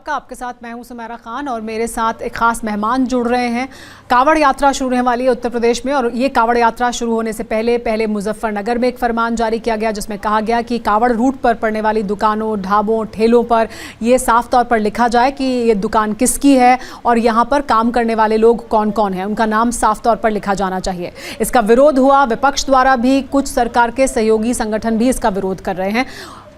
का आपके साथ मैं हूं सुमेरा खान और मेरे साथ एक खास मेहमान जुड़ रहे हैं। कावड़ यात्रा शुरू होने वाली है उत्तर प्रदेश में और ये कावड़ यात्रा शुरू होने से पहले मुजफ्फरनगर में एक फरमान जारी किया गया जिसमें कहा गया कि कावड़ रूट पर पड़ने वाली दुकानों, ढाबों, ठेलों पर ये साफ तौर पर लिखा जाए कि ये दुकान किसकी है और यहाँ पर काम करने वाले लोग कौन कौन हैं, उनका नाम साफ तौर पर लिखा जाना चाहिए। इसका विरोध हुआ, विपक्ष द्वारा भी, कुछ सरकार के सहयोगी संगठन भी इसका विरोध कर रहे हैं,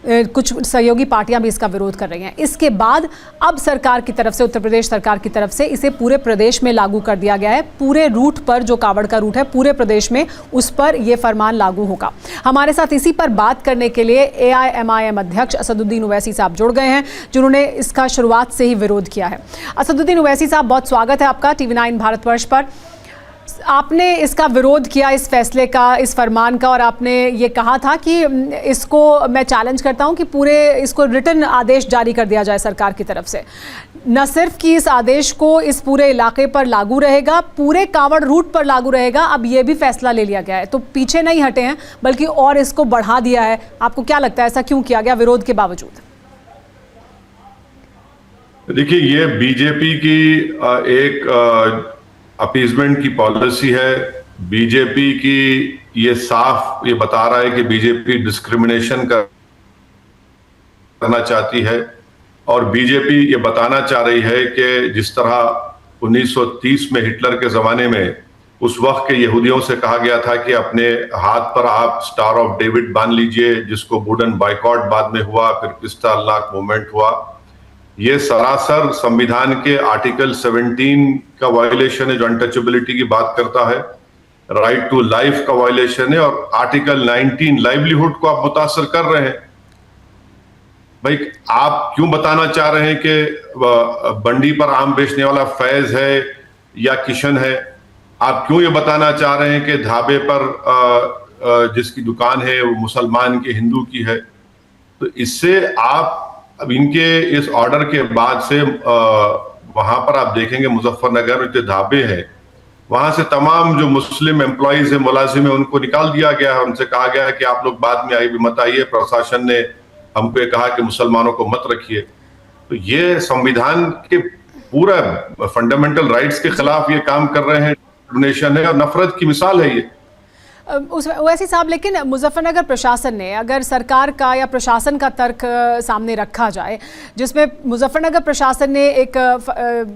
कुछ सहयोगी पार्टियां भी इसका विरोध कर रही हैं। इसके बाद अब सरकार की तरफ से, उत्तर प्रदेश सरकार की तरफ से इसे पूरे प्रदेश में लागू कर दिया गया है। पूरे रूट पर, जो कावड़ का रूट है पूरे प्रदेश में, उस पर यह फरमान लागू होगा। हमारे साथ इसी पर बात करने के लिए AIMIM अध्यक्ष असदुद्दीन ओवैसी साहब जुड़ गए हैं, जिन्होंने इसका शुरुआत से ही विरोध किया है। असदुद्दीन ओवैसी साहब, बहुत स्वागत है आपका TV9 भारतवर्ष पर। आपने इसका विरोध किया, इस फैसले का, इस फरमान का, और आपने ये कहा था कि इसको मैं चैलेंज करता हूं कि पूरे इसको रिटन आदेश जारी कर दिया जाए सरकार की तरफ से। न सिर्फ कि इस आदेश को इस पूरे इलाके पर लागू रहेगा, पूरे कावड़ रूट पर लागू रहेगा। अब ये भी फैसला ले लिया गया है, तो पीछे नहीं हटे हैं बल्कि और इसको बढ़ा दिया है। आपको क्या लगता है ऐसा क्यों किया गया विरोध के बावजूद? देखिए, ये बीजेपी की एक अपीजमेंट की पॉलिसी है। बीजेपी की ये साफ ये बता रहा है कि बीजेपी डिस्क्रिमिनेशन करना चाहती है और बीजेपी ये बताना चाह रही है कि जिस तरह 1930 में हिटलर के जमाने में उस वक्त के यहूदियों से कहा गया था कि अपने हाथ पर आप स्टार ऑफ डेविड बांध लीजिए, जिसको वुडन बाइकॉट बाद में हुआ, फिर क्रिस्टाल मूवमेंट हुआ। ये सरासर संविधान के आर्टिकल 17 का वायलेशन है जो अनटचेबिलिटी की बात करता है, राइट टू लाइफ का वायलेशन है, और आर्टिकल 19 लाइवलीहुड को आप मुतासर कर रहे हैं। भाई, आप क्यों बताना चाह रहे हैं कि बंडी पर आम बेचने वाला फैज है या किशन है? आप क्यों ये बताना चाह रहे हैं कि ढाबे पर जिसकी दुकान है वो मुसलमान की, हिंदू की है? तो इससे आप अब इनके इस ऑर्डर के बाद से वहां पर आप देखेंगे मुजफ्फरनगर जो ढाबे हैं वहां से तमाम जो मुस्लिम एम्प्लॉइज है, मुलाजिम है, उनको निकाल दिया गया है। उनसे कहा गया है कि आप लोग बाद में भी मत आइए, प्रशासन ने हमको ये कहा कि मुसलमानों को मत रखिए। तो ये संविधान के पूरा फंडामेंटल राइट्स के खिलाफ ये काम कर रहे हैं, डिस्क्रिमिनेशन है और नफरत की मिसाल है ये। ओवैसी साहब, लेकिन मुजफ्फरनगर प्रशासन ने, अगर सरकार का या प्रशासन का तर्क सामने रखा जाए, जिसमें मुजफ्फरनगर प्रशासन ने एक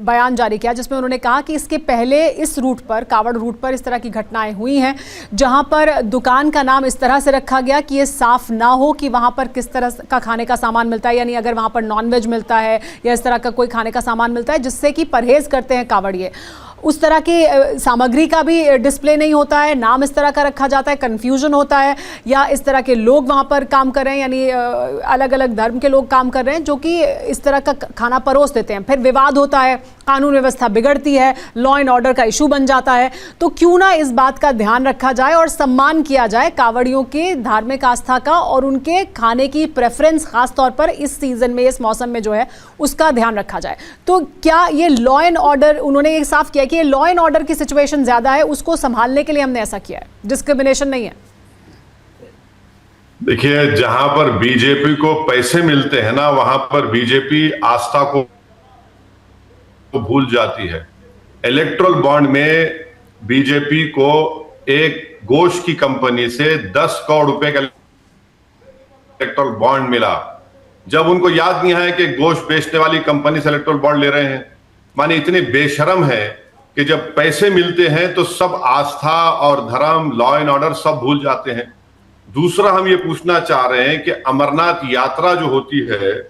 बयान जारी किया जिसमें उन्होंने कहा कि इसके पहले इस रूट पर, कावड़ रूट पर, इस तरह की घटनाएं हुई हैं जहां पर दुकान का नाम इस तरह से रखा गया कि ये साफ ना हो कि वहां पर किस तरह का खाने का सामान मिलता है, यानी अगर वहां पर नॉनवेज मिलता है या इस तरह का कोई खाने का सामान मिलता है जिससे कि परहेज करते हैं कावड़िए, उस तरह की सामग्री का भी डिस्प्ले नहीं होता है, नाम इस तरह का रखा जाता है, कंफ्यूजन होता है, या इस तरह के लोग वहाँ पर काम कर रहे हैं, यानी अलग अलग धर्म के लोग काम कर रहे हैं जो कि इस तरह का खाना परोस देते हैं। फिर विवाद होता है, कानून व्यवस्था बिगड़ती है, लॉ एंड ऑर्डर का इशू बन जाता है। तो क्यों ना इस बात का ध्यान रखा जाए और सम्मान किया जाए कावड़ियों के धार्मिक आस्था का और उनके खाने की प्रेफरेंस, खास तौर पर इस सीजन में, इस मौसम में जो है उसका ध्यान रखा जाए। तो क्या ये लॉ एंड ऑर्डर, उन्होंने ये साफ किया कि ये लॉ एंड ऑर्डर की सिचुएशन ज्यादा है, उसको संभालने के लिए हमने ऐसा किया है, डिस्क्रिमिनेशन नहीं है। देखिए, जहां पर बीजेपी को पैसे मिलते हैं ना, वहां पर बीजेपी आस्था को भूल जाती है। इलेक्टोरल बॉन्ड में बीजेपी को एक गोश्त की कंपनी से 10 करोड़ रुपए का इलेक्टोरल बॉन्ड मिला, जब उनको याद नहीं आया कि गोश्त बेचने वाली कंपनी से इलेक्टोरल बॉन्ड ले रहे हैं। माने इतने बेशरम है कि जब पैसे मिलते हैं तो सब आस्था और धर्म, लॉ एंड ऑर्डर सब भूल जाते हैं। दूसरा, हम ये पूछना चाह रहे हैं कि अमरनाथ यात्रा जो होती है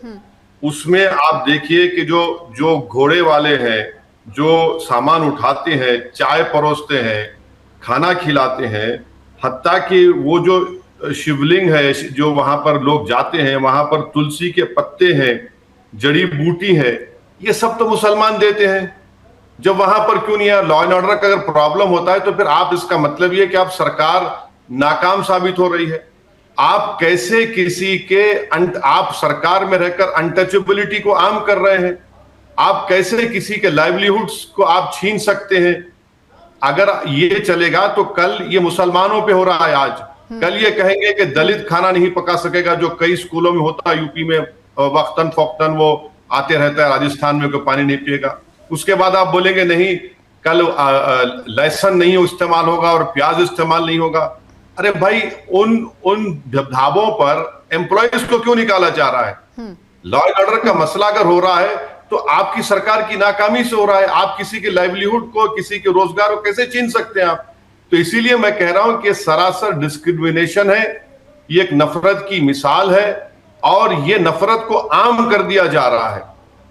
उसमें आप देखिए कि जो घोड़े वाले हैं, जो सामान उठाते हैं, चाय परोसते हैं, खाना खिलाते हैं, हत्ता कि वो जो शिवलिंग है जो वहां पर लोग जाते हैं, वहां पर तुलसी के पत्ते हैं, जड़ी बूटी है, ये सब तो मुसलमान देते हैं। जब वहां पर क्यों नहीं है? लॉ एंड ऑर्डर का अगर प्रॉब्लम होता है तो फिर आप, इसका मतलब ये कि आप सरकार नाकाम साबित हो रही है। आप कैसे किसी के आप सरकार में रहकर अनटचेबिलिटी को आम कर रहे हैं? आप कैसे किसी के लाइवलीहुड्स को आप छीन सकते हैं? अगर ये चलेगा तो कल ये मुसलमानों पे हो रहा है, आज कल ये कहेंगे कि दलित खाना नहीं पका सकेगा, जो कई स्कूलों में होता है यूपी में, वक्तन फौक्तन वो आते रहता है राजस्थान में, कोई पानी नहीं पिएगा। उसके बाद आप बोलेंगे नहीं कल लहसुन नहीं इस्तेमाल होगा और प्याज इस्तेमाल नहीं होगा। अरे भाई उन ढाबों पर एम्प्लॉयज को क्यों निकाला जा रहा है? लॉ एंड ऑर्डर का मसला अगर हो रहा है तो आपकी सरकार की नाकामी से हो रहा है। आप किसी के लाइवलीहुड को, किसी के रोजगार को कैसे छीन सकते हैं आप? तो इसीलिए मैं कह रहा हूं कि सरासर डिस्क्रिमिनेशन है, ये एक नफरत की मिसाल है और ये नफरत को आम कर दिया जा रहा है।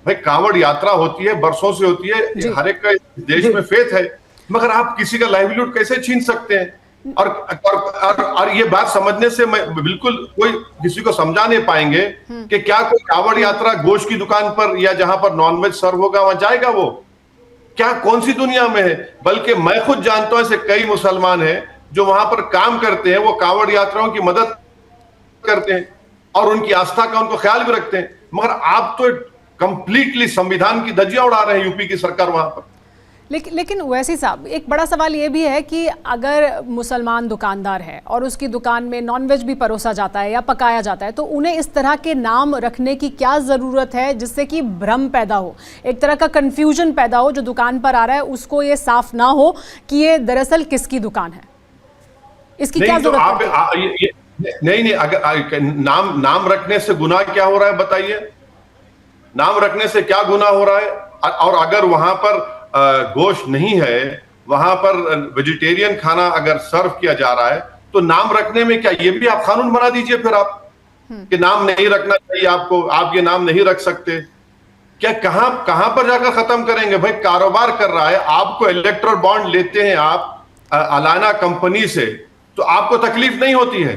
भाई कांवड़ यात्रा होती है, बरसों से होती है, हर एक का देश में फेथ है, मगर आप किसी का लाइवलीहुड कैसे छीन सकते हैं? और ये बात समझने से मैं बिल्कुल कोई किसी को समझा नहीं पाएंगे कि क्या कोई कांवड़ यात्रा गोश्त की दुकान पर या जहां पर नॉनवेज सर्व होगा वहां जाएगा? वो क्या कौन सी दुनिया में है? बल्कि मैं खुद जानता हूं ऐसे कई मुसलमान हैं जो वहां पर काम करते हैं, वो कांवड़ यात्राओं की मदद करते हैं और उनकी आस्था का उनको ख्याल भी रखते हैं। मगर आप तो कंप्लीटली संविधान की धज्जियां उड़ा रहे हैं यूपी की सरकार वहां पर। लेकिन वैसी साहब, एक बड़ा सवाल ये भी है कि अगर मुसलमान दुकानदार है और उसकी दुकान में नॉनवेज भी परोसा जाता है या पकाया जाता है, तो उन्हें इस तरह के नाम रखने की क्या ज़रूरत है जिससे कि भ्रम पैदा हो, एक तरह का कंफ्यूजन पैदा हो, जो दुकान पर आ रहा है उसको ये साफ ना हो कि ये दरअसल किसकी दुकान है? इसकी क्या जरूरत है? नहीं, अगर नाम रखने से गुनाह क्या हो रहा है बताइए? नाम रखने से क्या गुनाह हो रहा है? और अगर वहां पर गोश्त नहीं है, वहां पर वेजिटेरियन खाना अगर सर्व किया जा रहा है, तो नाम रखने में क्या, ये भी आप कानून बना दीजिए फिर आप कि नाम नहीं रखना चाहिए आपको, आप ये नाम नहीं रख सकते। क्या कहां पर जाकर खत्म करेंगे? भाई कारोबार कर रहा है, आपको इलेक्ट्रल बॉन्ड लेते हैं आप अलाना कंपनी से, तो आपको तकलीफ नहीं होती है?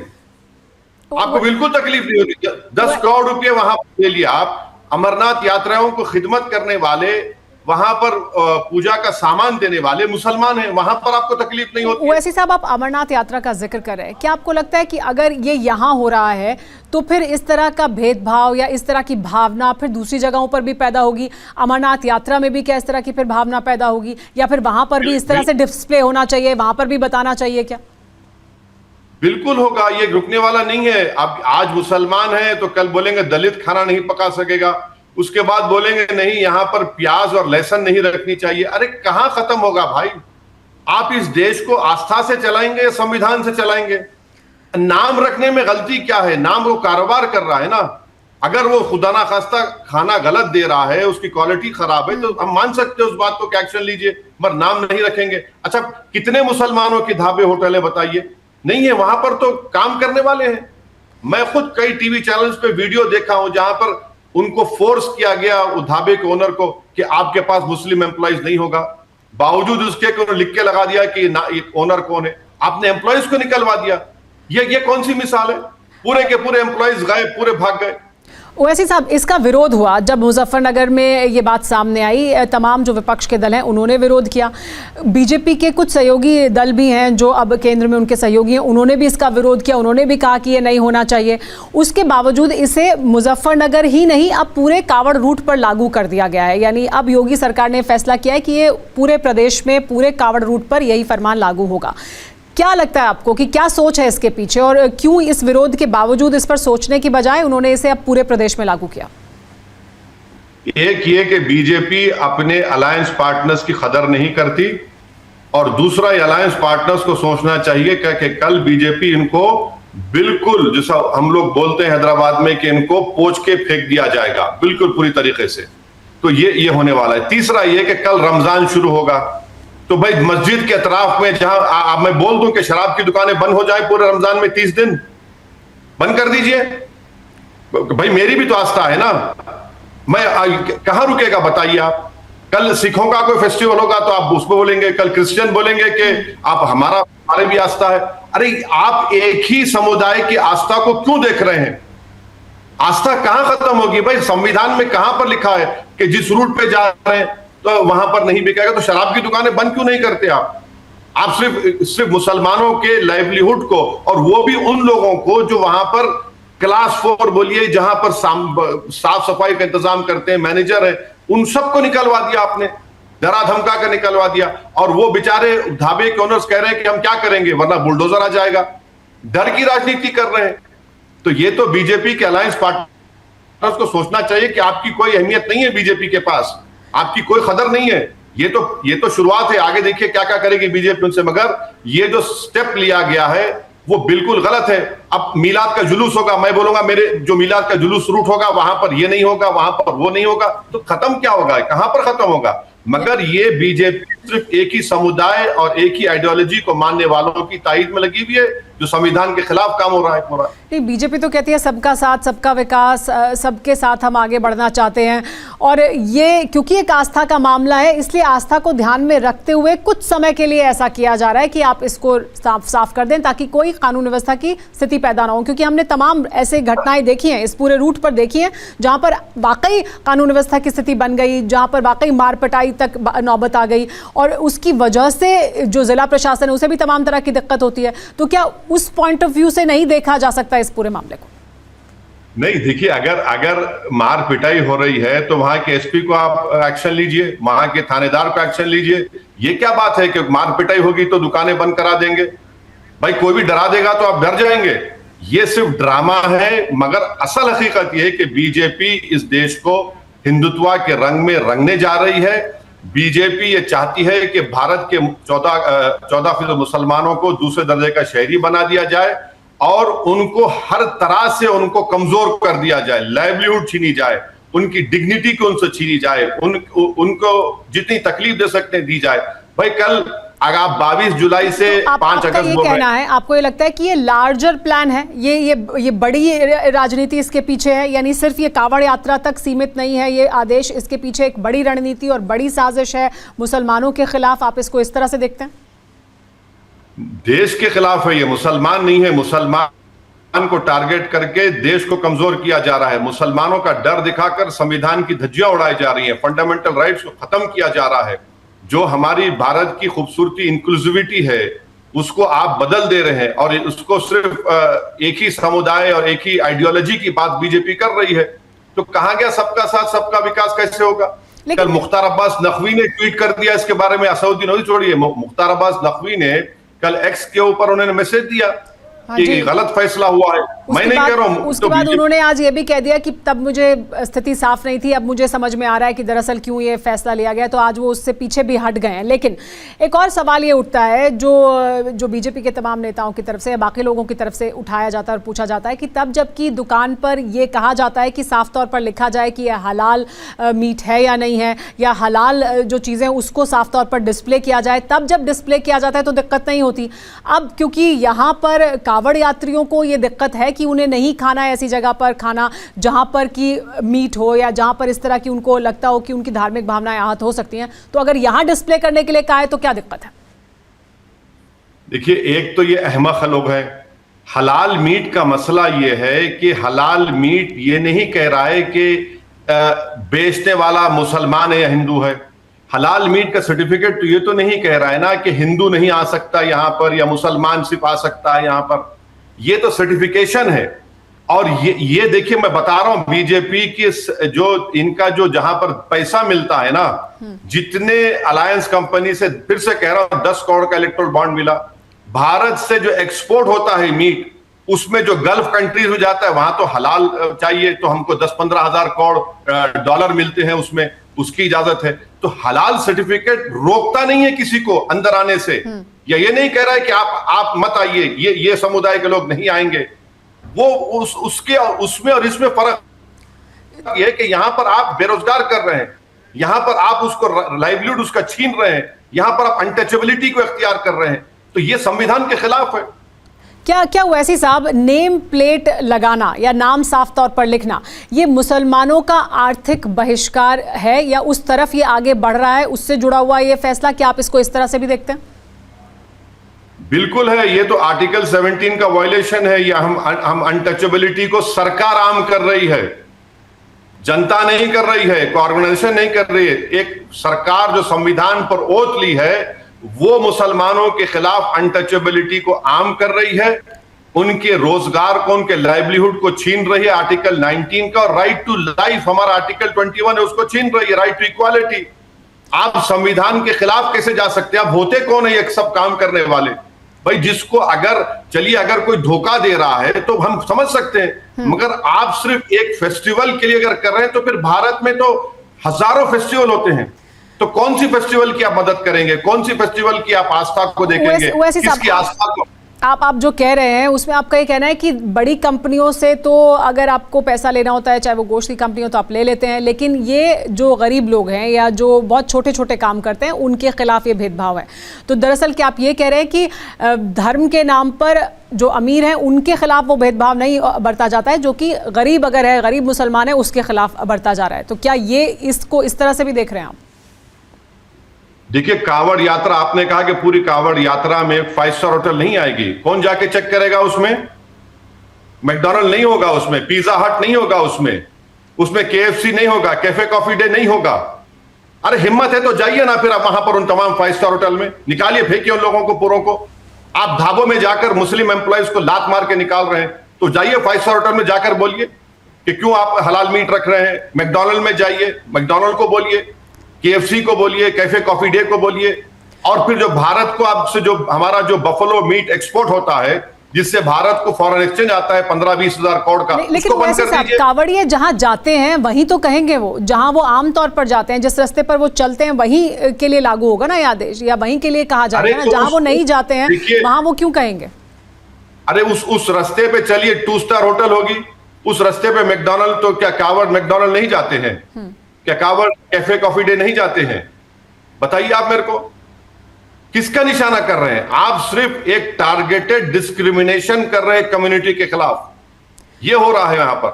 आपको बिल्कुल तकलीफ नहीं होती। 10 करोड़ रुपए वहां पर ले लिया आप, अमरनाथ यात्राओं को खिदमत करने वाले, वहां पर पूजा का सामान देने वाले मुसलमान हैं, वहां पर आपको तकलीफ नहीं होती। वैसे साहब, आप अमरनाथ यात्रा का जिक्र कर रहे हैं, क्या आपको लगता है कि अगर ये यहाँ हो रहा है तो फिर इस तरह का भेदभाव या इस तरह की भावना फिर दूसरी जगहों पर भी पैदा होगी? अमरनाथ यात्रा में भी क्या इस तरह की फिर भावना पैदा होगी, या फिर वहां पर भी इस तरह से डिस्प्ले होना चाहिए, वहां पर भी बताना चाहिए क्या? बिल्कुल होगा, ये रुकने वाला नहीं है। अब आज मुसलमान है तो कल बोलेंगे दलित खाना नहीं पका सकेगा, उसके बाद बोलेंगे नहीं यहां पर प्याज और लहसुन नहीं रखनी चाहिए। अरे कहां खत्म होगा भाई? आप इस देश को आस्था से चलाएंगे या संविधान से चलाएंगे? नाम रखने में गलती क्या है? नाम वो कारोबार कर रहा है ना। अगर वो खुदा ना खास्ता खाना गलत दे रहा है, उसकी क्वालिटी खराब है, तो हम मान सकते हैं उस बात को कि एक्शन लीजिए, मगर नाम नहीं रखेंगे। अच्छा, कितने मुसलमानों के ढाबे होटल है बताइए? नहीं है, वहां पर तो काम करने वाले हैं। मैं खुद कई टीवी चैनल्स पे वीडियो देखा हूं जहां पर उनको फोर्स किया गया उस ढाबे के ओनर को कि आपके पास मुस्लिम एम्प्लॉइज नहीं होगा, बावजूद उसके को लिख के लगा दिया कि ओनर कौन है, आपने एम्प्लॉइज को निकलवा दिया। ये कौन सी मिसाल है? पूरे के पूरे एम्प्लॉइज गए, पूरे भाग गए। ओवैसी साहब, इसका विरोध हुआ जब मुजफ्फरनगर में ये बात सामने आई, तमाम जो विपक्ष के दल हैं उन्होंने विरोध किया, बीजेपी के कुछ सहयोगी दल भी हैं जो अब केंद्र में उनके सहयोगी हैं, उन्होंने भी इसका विरोध किया, उन्होंने भी कहा कि ये नहीं होना चाहिए। उसके बावजूद इसे मुजफ्फरनगर ही नहीं, अब पूरे कावड़ रूट पर लागू कर दिया गया है। यानी अब योगी सरकार ने फैसला किया है कि ये पूरे प्रदेश में पूरे कावड़ रूट पर यही फरमान लागू होगा। क्या लगता है आपको कि क्या सोच है इसके पीछे, और क्यों इस विरोध के बावजूद इस पर सोचने की बजाय उन्होंने इसे अब पूरे प्रदेश में लागू किया? एक ये कि बीजेपी अपने अलायंस पार्टनर्स की कदर नहीं करती, और दूसरा अलायंस पार्टनर्स को सोचना चाहिए कि कल बीजेपी इनको बिल्कुल, जैसा हम लोग बोलते हैं हैदराबाद में कि इनको पोंछ के फेंक दिया जाएगा बिल्कुल पूरी तरीके से। तो ये होने वाला है। तीसरा ये कि कल रमजान शुरू होगा, तो भाई मस्जिद के अतराफ में जहां मैं बोल दूं कि शराब की दुकानें बंद हो जाए पूरे रमजान में 30 दिन बंद कर दीजिए। भाई मेरी भी तो आस्था है ना, मैं कहां रुकेगा बताइए आप? कल सिखों का कोई फेस्टिवल होगा तो आप उसको बोलेंगे, कल क्रिश्चियन बोलेंगे कि आप हमारे भी आस्था है। अरे आप एक ही समुदाय की आस्था को क्यों देख रहे हैं? आस्था कहां खत्म होगी भाई? संविधान में कहां पर लिखा है कि जिस रूट पे जा रहे हैं तो वहां पर नहीं बिकेगा? तो शराब की दुकानें बंद क्यों नहीं करते आप? आप सिर्फ मुसलमानों के लाइवलीहुड को, और वो भी उन लोगों को जो वहां पर क्लास 4 बोलिए, जहां पर साफ सफाई का इंतजाम करते हैं, मैनेजर है, उन सबको निकलवा दिया आपने, डरा धमका कर निकलवा दिया। और वो बेचारे ढाबे के ओनर्स कह रहे हैं कि हम क्या करेंगे वरना बुलडोजर आ जाएगा। डर की राजनीति कर रहे हैं। तो ये तो बीजेपी के अलायंस पार्टनर को सोचना चाहिए कि आपकी कोई अहमियत नहीं है बीजेपी के पास, आपकी कोई कदर नहीं है। ये तो शुरुआत है, आगे देखिए क्या क्या करेगी बीजेपी उनसे। मगर ये जो स्टेप लिया गया है वो बिल्कुल गलत है। अब मीलाद का जुलूस होगा, मैं बोलूंगा मेरे जो मीलाद का जुलूस रूट होगा वहां पर ये नहीं होगा, वहां पर वो नहीं होगा, तो खत्म क्या होगा, कहां पर खत्म होगा। मगर ये बीजेपी सिर्फ एक ही समुदाय और एक ही आइडियोलॉजी को मानने वालों की तायद में लगी हुई है, जो संविधान के खिलाफ काम हो रहा है पूरा। नहीं, बीजेपी तो कहती है सबका साथ सबका विकास, सबके साथ हम आगे बढ़ना चाहते हैं। और ये क्योंकि एक आस्था का मामला है, इसलिए आस्था को ध्यान में रखते हुए कुछ समय के लिए ऐसा किया जा रहा है कि आप इसको साफ कर दें ताकि कोई कानून व्यवस्था की स्थिति पैदा ना हो। क्योंकि हमने तमाम ऐसे घटनाएं देखी हैं, इस पूरे रूट पर देखी हैं, जहां पर वाकई कानून व्यवस्था की स्थिति बन गई, जहां पर वाकई मार पिटाई तक नौबत आ गई, और उसकी वजह से जो जिला प्रशासन है उसे भी तमाम तरह की दिक्कत होती है। तो क्या उस पॉइंट ऑफ व्यू से नहीं देखा जा सकता इस पूरे मामले को? नहीं, देखिए, अगर मार पिटाई हो रही है तो वहां के एसपी को आप एक्शन लीजिए, वहां के थानेदार को एक्शन लीजिए। ये क्या बात है कि मार पिटाई होगी तो दुकानें बंद करा देंगे? भाई कोई भी डरा देगा तो आप डर जाएंगे। ये सिर्फ ड्रामा है, मगर असल हकीकत यह है कि बीजेपी इस देश को हिंदुत्व के रंग में रंगने जा रही है। बीजेपी ये चाहती है कि भारत के 14% मुसलमानों को दूसरे दर्जे का शहरी बना दिया जाए और उनको हर तरह से उनको कमजोर कर दिया जाए, लाइवलीहुड छीनी जाए, उनकी डिग्निटी को उनसे छीनी जाए, उनको जितनी तकलीफ दे सकते हैं दी जाए। भाई कल अगर आप 22 जुलाई से 5 अगस्त बोल रहे हैं, आपको ये लगता है कि ये लार्जर प्लान है, ये बड़ी राजनीति इसके पीछे है? यानी सिर्फ ये कावड़ यात्रा तक सीमित नहीं है ये आदेश, इसके पीछे एक बड़ी रणनीति और बड़ी साजिश है मुसलमानों के खिलाफ? आप इसको इस तरह से देखते हैं? देश के खिलाफ है ये, मुसलमान नहीं है। मुसलमान को टारगेट करके देश को कमजोर किया जा रहा है, मुसलमानों का डर दिखाकर संविधान की धज्जियां उड़ाई जा रही हैं, फंडामेंटल राइट्स को खत्म किया जा रहा है। जो हमारी भारत की खूबसूरती इंक्लूसिविटी है उसको आप बदल दे रहे हैं, और उसको सिर्फ एक ही समुदाय और एक ही आइडियोलॉजी की बात बीजेपी कर रही है। तो कहां गया सबका साथ सबका विकास, कैसे होगा? कल मुख्तार अब्बास नकवी ने ट्वीट कर दिया इसके बारे में, असउद्दीन ओवैसी छोड़िए, मुख्तार अब्बास नकवी ने कल एक्स के ऊपर उन्होंने मैसेज दिया कि गलत फैसला हुआ है। मैं नहीं कह रहा हूं। उसके बाद उन्होंने आज ये भी कह दिया कि तब मुझे स्थिति साफ नहीं थी, अब मुझे समझ में आ रहा है कि दरअसल क्यों ये फैसला लिया गया। तो आज वो उससे पीछे भी हट गए हैं। लेकिन एक और सवाल ये उठता है जो बीजेपी के तमाम नेताओं की तरफ से या बाकी लोगों की तरफ से उठाया जाता है और पूछा जाता है कि तब जबकि दुकान पर ये कहा जाता है कि साफ तौर पर लिखा जाए कि यह हलाल मीट है या नहीं है, या हलाल जो चीज़ें उसको साफ तौर पर डिस्प्ले किया जाए, तब जब डिस्प्ले किया जाता है तो दिक्कत नहीं होती। अब क्योंकि यहाँ पर कावड़ यात्रियों को ये दिक्कत है कि उन्हें नहीं खाना है ऐसी जगह पर खाना जहां पर कि मीट हो, या जहां पर इस तरह की उनको लगता हो कि उनकी धार्मिक भावनाएं आहत हो सकती हैं, तो अगर यहां डिस्प्ले करने के लिए कहा है तो क्या दिक्कत है? देखिए, एक तो ये अहमक लोग हैं। हलाल मीट का मसला ये है कि हलाल मीट ये नहीं कह रहा है कि बेचने वाला मुसलमान है या हिंदू है। हलाल मीट का सर्टिफिकेट तो ये तो नहीं कह रहा है ना कि हिंदू नहीं आ सकता यहां पर या मुसलमान सिर्फ आ सकता है यहां पर। ये तो सर्टिफिकेशन है। और ये देखिए, मैं बता रहा हूं बीजेपी की जो इनका जो जहां पर पैसा मिलता है ना, जितने अलायंस कंपनी से, फिर से कह रहा हूं, 10 करोड़ का इलेक्ट्रोल बॉन्ड मिला। भारत से जो एक्सपोर्ट होता है मीट, उसमें जो गल्फ कंट्रीज में जाता है वहां तो हलाल चाहिए, तो हमको 10-15 हजार करोड़ डॉलर मिलते हैं, उसमें उसकी इजाजत है। तो हलाल सर्टिफिकेट रोकता नहीं है किसी को अंदर आने से, या ये नहीं कह रहा है कि आप मत आइए, ये समुदाय के लोग नहीं आएंगे। वो उसमें और इसमें फर्क ये है कि यहां पर आप बेरोजगार कर रहे हैं, यहां पर आप उसको लाइवलीहुड उसका छीन रहे हैं, यहां पर आप अनटचेबिलिटी को इख्तियार कर रहे हैं। तो ये संविधान के खिलाफ है। क्या ओवैसी साहब, नेम प्लेट लगाना या नाम साफ तौर पर लिखना ये मुसलमानों का आर्थिक बहिष्कार है, या उस तरफ ये आगे बढ़ रहा है, उससे जुड़ा हुआ ये फैसला? क्या आप इसको इस तरह से भी देखते हैं? बिल्कुल है। ये तो आर्टिकल 17 का वायलेशन है। या हम अनटचेबिलिटी को सरकार आम कर रही है, जनता नहीं कर रही है, कोई ऑर्गेनाइजेशन नहीं कर रही है। एक सरकार जो संविधान पर ओथ ली है वो मुसलमानों के खिलाफ अनटचेबिलिटी को आम कर रही है, उनके रोजगार को, उनके लाइवलीहुड को छीन रही है आर्टिकल 19 का। और राइट टू लाइफ हमारा आर्टिकल 21 है, उसको छीन रही है, राइट टू इक्वालिटी। आप संविधान के खिलाफ कैसे जा सकते हैं? आप होते कौन है ये सब काम करने वाले? भाई जिसको अगर चलिए अगर कोई धोखा दे रहा है तो हम समझ सकते हैं, मगर आप सिर्फ एक फेस्टिवल के लिए अगर कर रहे हैं तो फिर भारत में तो हजारों फेस्टिवल होते हैं, तो कौन सी फेस्टिवल की आप मदद करेंगे, कौन सी फेस्टिवल की आप आस्था को देखेंगे, किसकी आस्था को? आप जो कह रहे हैं उसमें आपका ये कहना है कि बड़ी कंपनियों से तो अगर आपको पैसा लेना होता है, चाहे वो गोश्त की कंपनी हो, तो आप ले लेते हैं, लेकिन ये जो गरीब लोग हैं या जो बहुत छोटे छोटे काम करते हैं उनके खिलाफ ये भेदभाव है। तो दरअसल क्या आप ये कह रहे हैं कि धर्म के नाम पर जो अमीर हैं उनके खिलाफ वो भेदभाव नहीं बरता जाता है, जो कि गरीब अगर है, गरीब मुसलमान है, उसके खिलाफ बरता जा रहा है? तो क्या ये इसको इस तरह से भी देख रहे हैं आप? देखिए, कांवड़ यात्रा, आपने कहा कि पूरी कांवड़ यात्रा में 5 स्टार होटल नहीं आएगी, कौन जाके चेक करेगा? उसमें मैकडॉनल्ड नहीं होगा, उसमें पिज्जा हट नहीं होगा, उसमें KFC नहीं होगा, कैफे कॉफी डे नहीं होगा। अरे हिम्मत है तो जाइए ना फिर आप वहां पर उन तमाम 5 स्टार होटल में, निकालिए, फेंकिए उन लोगों को पूरों को। आप ढाबों में जाकर मुस्लिम एम्प्लॉयज को लात मार के निकाल रहे हैं, तो जाइए 5 स्टार होटल में जाकर बोलिए कि क्यों आप हलाल मीट रख रहे हैं। मैकडॉनल्ड में जाइए, मैकडॉनल्ड को बोलिए, KFC को बोलिए, कैफे कॉफी डे को बोलिए, और फिर जो भारत को आपसे जो हमारा जो बफलो मीट एक्सपोर्ट होता है, जिससे भारत को फॉरेन एक्सचेंज आता है 15-20 हजार करोड़ का, लेकिन वैसे कांवड़िए जहां जाते हैं वहीं तो कहेंगे, वो जहां वो आमतौर पर जाते हैं, जिस रास्ते पर वो चलते हैं वहीं के लिए लागू होगा ना ये आदेश, या वहीं के लिए कहा जाता है ना? जहां वो नहीं जाते हैं वहां वो क्यों कहेंगे? अरे उस रास्ते पे चलिए 2 स्टार होटल होगी, उस रास्ते पे मैकडॉनल्ड, तो क्या कांवड़ मैकडॉनल्ड नहीं जाते हैं? क्या कांवड़ कैफे कॉफी डे नहीं जाते हैं? बताइए आप मेरे को, किसका निशाना कर रहे हैं आप? सिर्फ एक टारगेटेड डिस्क्रिमिनेशन कर रहे हैं कम्युनिटी के खिलाफ, ये हो रहा है यहां पर।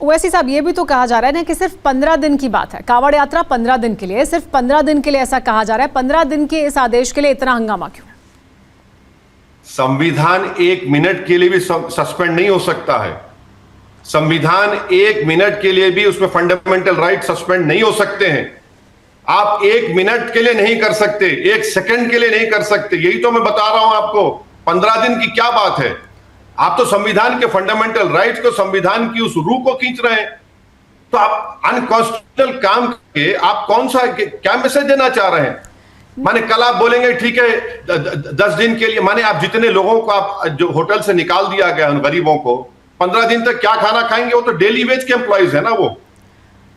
ओवैसी साहब, ये भी तो कहा जा रहा है ना कि सिर्फ 15 दिन की बात है, कांवड़ यात्रा 15 दिन के लिए, सिर्फ 15 दिन के लिए ऐसा कहा जा रहा है। 15 दिन के इस आदेश के लिए इतना हंगामा क्यों? संविधान 1 मिनट के लिए भी सस्पेंड नहीं हो सकता है। संविधान 1 मिनट के लिए भी, उसमें फंडामेंटल राइट सस्पेंड नहीं हो सकते हैं। आप 1 मिनट के लिए नहीं कर सकते, 1 सेकंड के लिए नहीं कर सकते, यही तो मैं बता रहा हूं आपको। 15 दिन की क्या बात है? आप तो संविधान के फंडामेंटल राइट्स को, संविधान की उस रूह को खींच रहे हैं, तो आप अनकॉन्स्टिट्यूशनल काम के आप कौन सा क्या मैसेज देना चाह रहे हैं? माने कल आप बोलेंगे ठीक है 10 दिन के लिए, माने आप जितने लोगों को आप जो होटल से निकाल दिया गया उन गरीबों को, 15 दिन तक क्या खाना खाएंगे? वो तो डेली वेज के एम्प्लॉइज है ना, वो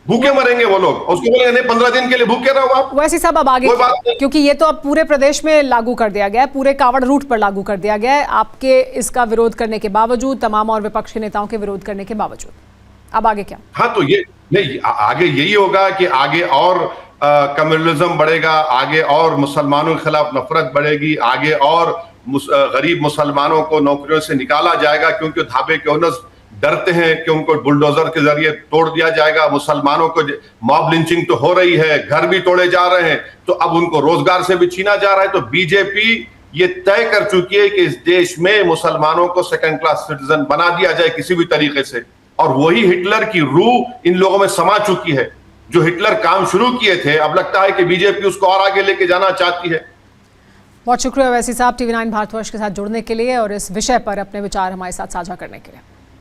भूखे मरेंगे वो लोग, उसको बोलेंगे नहीं 15 दिन के लिए भूखे रहो आप। वैसे साहब अब आगे, क्योंकि ये तो अब पूरे प्रदेश में लागू कर दिया गया है, पूरे कांवड़ रूट पर लागू कर दिया गया है, आपके इसका विरोध करने के बावजूद, तमाम और विपक्षी नेताओं के विरोध करने के बावजूद, अब आगे क्या? हाँ, तो ये नहीं, आगे यही होगा कि आगे और कम्युनलिज्म बढ़ेगा, आगे और मुसलमानों के खिलाफ नफरत बढ़ेगी, आगे और गरीब मुसलमानों को नौकरियों से निकाला जाएगा, क्योंकि ढाबे के ओनर्स डरते हैं कि उनको बुलडोजर के जरिए तोड़ दिया जाएगा। मुसलमानों को मॉब लिंचिंग तो हो रही है, घर भी तोड़े जा रहे हैं, तो अब उनको रोजगार से भी छीना जा रहा है। तो बीजेपी ये तय कर चुकी है कि इस देश में मुसलमानों को सेकंड क्लास सिटीजन बना दिया जाए किसी भी तरीके से, और वही हिटलर की रूह इन लोगों में समा चुकी है। जो हिटलर काम शुरू किए थे, अब लगता है कि बीजेपी उसको और आगे लेके जाना चाहती है। बहुत शुक्रिया ओवैसी साहब, TV9 भारतवर्ष के साथ जुड़ने के लिए और इस विषय पर अपने विचार हमारे साथ साझा करने के लिए।